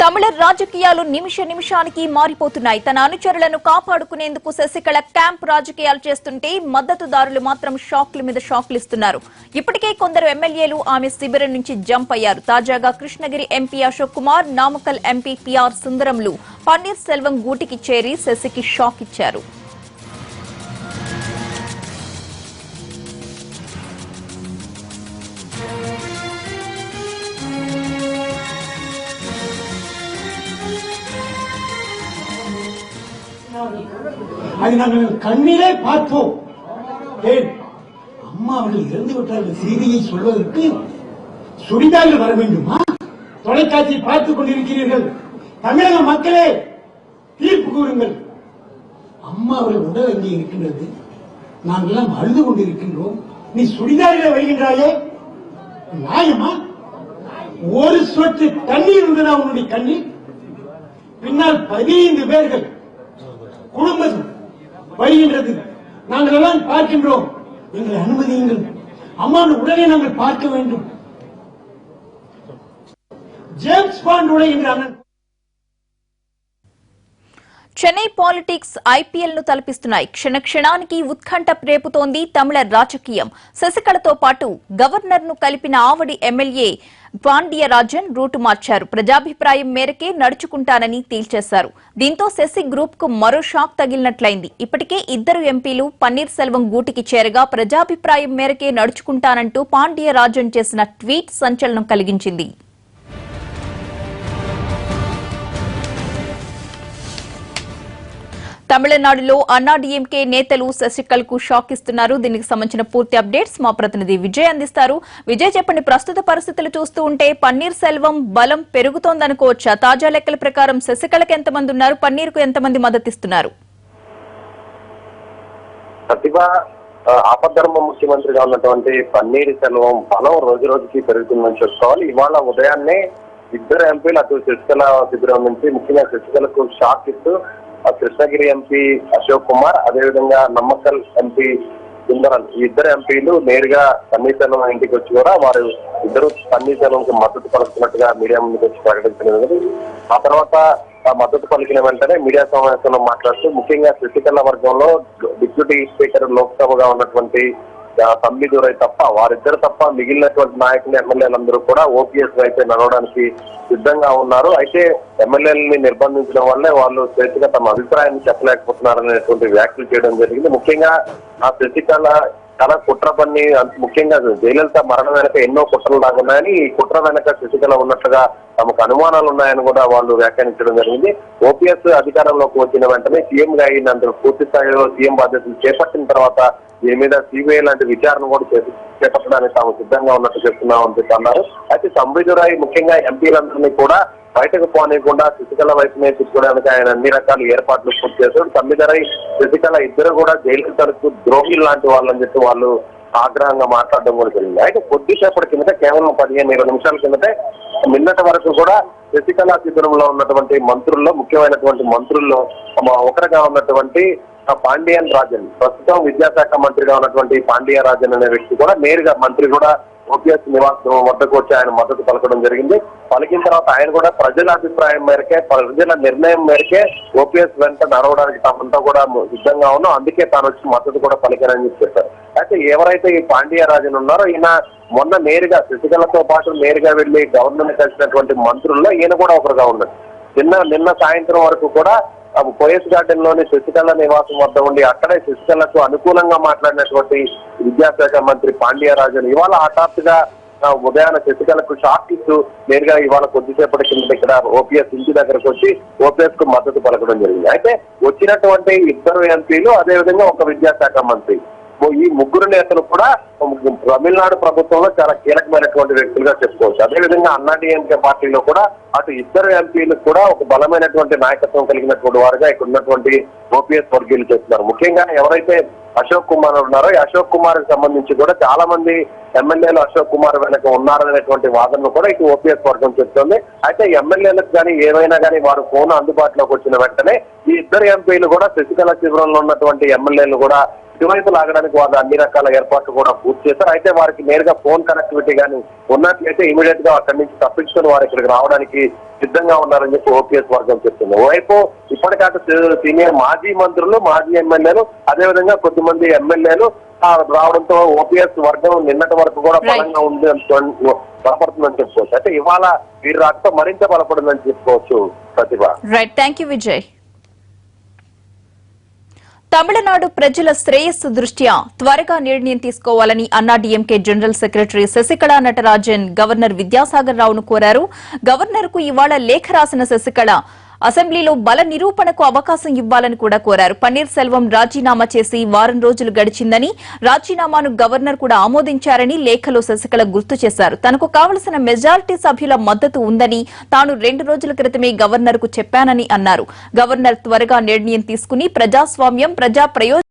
తమిళ రాజకీయాలు నిమిషానికి మారిపోతున్నాయి. తన అనుచరులను కాపాడుకునేందుకు శశికళ క్యాంప్ రాజకీయాలు చేస్తుంటే మద్దతుదారులు మాత్రం షాక్ల మీద షాక్లు ఇస్తున్నారు. ఇప్పటికే కొందరు ఎమ్మెల్యేలు ఆమె శిబిరం నుంచి జంప్ అయ్యారు. తాజాగా Krishnagiri MP Ashok Kumar, Namakkal MP PR సుందరంలు పన్నీర్ సెల్వం గూటికి చేరి శశికి షాక్ ఇచ్చారు. அதை நாங்கள் கண்ணீரே பார்த்தோம். அம்மா அவர்கள் இறந்து விட்டார்கள் செய்தியை சொல்வதற்கு சுடிதாரில் வர வேண்டுமா? தொலைக்காட்சியை பார்த்துக் கொண்டிருக்கிறீர்கள். தமிழக மக்களே தீர்ப்பு கூறுங்கள். அம்மா அவர்கள் உடல் அங்கே இருக்கின்றது, நாங்கள் எல்லாம் அழுது கொண்டிருக்கின்றோம். நீ சுடிதாரில் வருகின்றாயே, நியாயமா? ஒரு சொட்டு தண்ணீர் இருந்ததா உன்னுடைய கண்ணீர்? பின்னால் 15 பேர்கள் குடும்பம் வருகின்றது, நாங்கள் எல்லாம் பார்க்கின்றோம். எங்களை அனுமதியுங்கள், அம்மாவின் உடனே நாங்கள் பார்க்க வேண்டும். ஜேம்ஸ் பாண்ட் உடைய அண்ணன். చెన్నై పాలిటిక్స్ ఐపీఎల్ ను తలపిస్తున్నాయి. క్షణానికి ఉత్కంఠ రేపుతోంది తమిళ రాజకీయం. శశికళతో పాటు గవర్నర్ ను కలిపిన ఆవడి ఎమ్మెల్యే పాండియరాజన్ రూటు మార్చారు. ప్రజాభిప్రాయం మేరకే నడుచుకుంటానని తేల్చేశారు. దీంతో శశి గ్రూప్ కు మరో షాక్ తగిలినట్లయింది. ఇప్పటికే ఇద్దరు ఎంపీలు పన్నీర్ సెల్వం గూటికి చేరగా ప్రజాభిప్రాయం మేరకే నడుచుకుంటానంటూ పాండియరాజన్ చేసిన ట్వీట్ సంచలనం కలిగించింది. తమిళనాడులో అన్నాడీఎంకే నేతలు శశికళకు షాక్ ఇస్తున్నారు. దీనికి సంబంధించిన పూర్తి అప్డేట్స్ మా ప్రతినిధి విజయ్ అందిస్తారు. విజయ్, చెప్పండి, ప్రస్తుత పరిస్థితులు చూస్తూ ఉంటే పన్నీర్ సెల్వం బలం పెరుగుతోందనుకోవచ్చా? తాజా లెక్కల ప్రకారం శశికళకు ఎంతమంది ఉన్నారు, పన్నీర్కు ఎంతమంది మద్దతిస్తున్నారు? ప్రతిభ ఆపద్ధర్మ ముఖ్యమంత్రిగా ఉన్నటువంటి పన్నీర్ సెల్వం బలం రోజు రోజుకి పెరుగుతుందని చెప్పుకోవాలి. ఇవాళ ఉదయాన్నే ఇద్దరు ఎంపీలు అటు శశికళ శిబిరం నుంచి ముఖ్యంగా శశికళకు షాక్ ఇస్తూ కృష్ణగిరి ఎంపీ అశోక్ కుమార్, అదేవిధంగా నమ్మకల్ ఎంపీ సుందరన్, ఈ ఇద్దరు ఎంపీలు నేరుగా పన్నీర్ సెల్వం ఇంటికి వచ్చి కూడా వారు ఇద్దరు పన్నీర్ సెల్వంకి మద్దతు పలుకుతున్నట్టుగా మీడియా ముందుకు వచ్చి ప్రకటించినది. ఆ తర్వాత మద్దతు పలికిన వెంటనే మీడియా సమావేశంలో మాట్లాడుతూ ముఖ్యంగా శశికళ వర్గంలో డిప్యూటీ స్పీకర్ లోక్సభగా ఉన్నటువంటి తమ్మిదురై తప్ప వారిద్దరు తప్ప మిగిలినటువంటి నాయకులు ఎమ్మెల్యేలందరూ కూడా ఓపీఎస్ వైపు నడవడానికి సిద్ధంగా ఉన్నారు. అయితే ఎమ్మెల్యేలని నిర్బంధించడం వల్లే వాళ్ళు స్వేచ్ఛగా తమ అభిప్రాయాన్ని చెప్పలేకపోతున్నారనేటువంటి వ్యాఖ్యలు చేయడం జరిగింది. ముఖ్యంగా ఆ శశికళ చాలా కుట్ర పన్ని, ముఖ్యంగా జయలలిత మరణం వెనక ఎన్నో కుట్రలు దాగున్నాయని, ఈ కుట్ర వెనక శశికళ ఉన్నట్లుగా తమకు అనుమానాలు ఉన్నాయని కూడా వాళ్ళు వ్యాఖ్యానించడం జరిగింది. ఓపీఎస్ అధికారంలోకి వచ్చిన వెంటనే సీఎం గా అయినందుకు పూర్తి స్థాయిలో సీఎం బాధ్యతలు చేపట్టిన తర్వాత దీని మీద సిబిఐ లాంటి విచారణ కూడా చేపట్టడానికి తాము సిద్ధంగా ఉన్నట్టు చెప్తున్నామని చెప్పన్నారు. అయితే సంబిదురాయ్ ముఖ్యంగా ఎంపీలందరినీ కూడా బయటకు పోనీయకుండా శశికళ వైపునే తిప్పుకోవడానికి ఆయన అన్ని రకాల ఏర్పాట్లు పూర్తి చేశారు. సంబిదురాయ్, శశికళ ఇద్దరు కూడా జైలు తరపు ద్రోహులు లాంటి వాళ్ళని చెప్పి వాళ్ళు ఆగ్రహంగా మాట్లాడడం కూడా జరిగింది. అయితే కొద్దిసేపటి కిందట, కేవలం 15-20 నిమిషాల కిందటే నిన్నటి వరకు కూడా శశికళ శిబిరంలో ఉన్నటువంటి మంత్రుల్లో, ముఖ్యమైనటువంటి మంత్రుల్లో ఒకరిగా ఉన్నటువంటి పాండియన్ రాజన్, ప్రస్తుతం విద్యాశాఖ మంత్రిగా ఉన్నటువంటి పాండియరాజన్ అనే వ్యక్తి కూడా నేరుగా మంత్రి కూడా ఓపీఎస్ నివాసం వద్దకు వచ్చి ఆయన మద్దతు పలకడం జరిగింది. పలికిన తర్వాత ఆయన కూడా ప్రజల అభిప్రాయం మేరకే, ప్రజల నిర్ణయం మేరకే ఓపీఎస్ వెంట నడవడానికి తామంతా కూడా సిద్ధంగా ఉన్నాం, అందుకే తాను వచ్చి మద్దతు కూడా పలికారని చెప్పారు. అయితే ఎవరైతే ఈ పాండియరాజన్ ఉన్నారో ఈయన మొన్న నేరుగా శశికళతో పాటు నేరుగా వెళ్లి గవర్నర్ని కలిసినటువంటి మంత్రుల్లో ఈయన కూడా ఒకరుగా ఉన్నారు. నిన్న సాయంత్రం వరకు కూడా పోయస్ గార్డెన్ లోని శశికళ నివాసం వద్ద ఉండి అక్కడే శశికళకు అనుకూలంగా మాట్లాడినటువంటి విద్యాశాఖ మంత్రి పాండియరాజన్ ఇవాళ హఠాత్తుగా ఉదయాన శశికళకు షాక్ ఇస్తూ నేరుగా ఇవాళ కొద్దిసేపటి కింద ఇక్కడ ఓపీఎస్ ఇంటి దగ్గరకు వచ్చి ఓపీఎస్ కు మద్దతు పలకడం జరిగింది. అయితే వచ్చినటువంటి ఇద్దరు ఎంపీలు, అదేవిధంగా ఒక విద్యాశాఖ మంత్రి, ఈ ముగ్గురు నేతలు కూడా తమిళనాడు ప్రభుత్వంలో చాలా కీలకమైనటువంటి వ్యక్తులుగా చెప్పుకోవచ్చు. అదేవిధంగా అన్నాడీఎంకే పార్టీలో కూడా అటు ఇద్దరు ఎంపీలు కూడా ఒక బలమైనటువంటి నాయకత్వం కలిగినటువంటి వారుగా ఇక్కడ ఉన్నటువంటి ఓపీఎస్ వర్గీయులు చేస్తున్నారు. ముఖ్యంగా ఎవరైతే అశోక్ కుమార్ ఉన్నారో, ఈ అశోక్ కుమార్ కి సంబంధించి కూడా చాలా మంది ఎమ్మెల్యేలు అశోక్ కుమార్ వెనక ఉన్నారనేటువంటి వాదనను కూడా ఇటు ఓపీఎస్ వర్గం చెప్తోంది. అయితే ఎమ్మెల్యేలకు కానీ ఏమైనా కానీ వారు ఫోన్ అందుబాటులోకి వచ్చిన వెంటనే ఈ ఇద్దరు ఎంపీలు కూడా శశికళ శిబిరంలో ఉన్నటువంటి ఎమ్మెల్యేలు కూడా ఇటువైపు లాగడానికి వాళ్ళు అన్ని రకాల ఏర్పాట్లు కూడా పూర్తి చేశారు. అయితే వారికి నేరుగా ఫోన్ కనెక్టివిటీ కానీ ఉన్నట్లయితే ఇమీడియట్ గా అక్కడి నుంచి తప్పించుకొని వారు ఇక్కడికి రావడానికి సిద్ధంగా ఉన్నారని చెప్పి ఓపీఎస్ వర్గం చెప్తుంది. ఓవైపు ఇప్పటికాక సీనియర్ మాజీ మంత్రులు, మాజీ ఎమ్మెల్యేలు, అదేవిధంగా కొద్దిమంది ఎమ్మెల్యేలు రావడంతో ఓపీఎస్ వర్గం నిన్నటి వరకు కూడా బలంగా ఉంది బలపడుతుందని చెప్పుకోవచ్చు. అయితే ఇవాళ వీరి రాకతో మరింత బలపడిందని చెప్పుకోవచ్చు. ప్రతిభ. Right, thank you Vijay. Tamil Nadu ప్రజల శ్రేయస్సు దృష్ట్యా త్వరగా నిర్ణయం తీసుకోవాలని AIADMK general secretary Sasikala Natarajan governor Vidyasagar రావును కోరారు. గవర్నర్ కు ఇవాళ లేఖ రాసిన శశికళ అసెంబ్లీలో బల నిరూపణకు అవకాశం ఇవ్వాలని కూడా కోరారు. పన్నీర్ సెల్వం రాజీనామా చేసి వారం రోజులు గడిచిందని, రాజీనామాను గవర్నర్ కూడా ఆమోదించారని లేఖలో శశికళ గుర్తు చేశారు. తనకు కావలసిన మెజారిటీ సభ్యుల మద్దతు ఉందని తాను 2 రోజుల క్రితమే గవర్నర్ కు చెప్పానని అన్నారు. గవర్నర్ త్వరగా నిర్ణయం తీసుకుని ప్రజాస్వామ్యం, ప్రజా ప్రయోజనం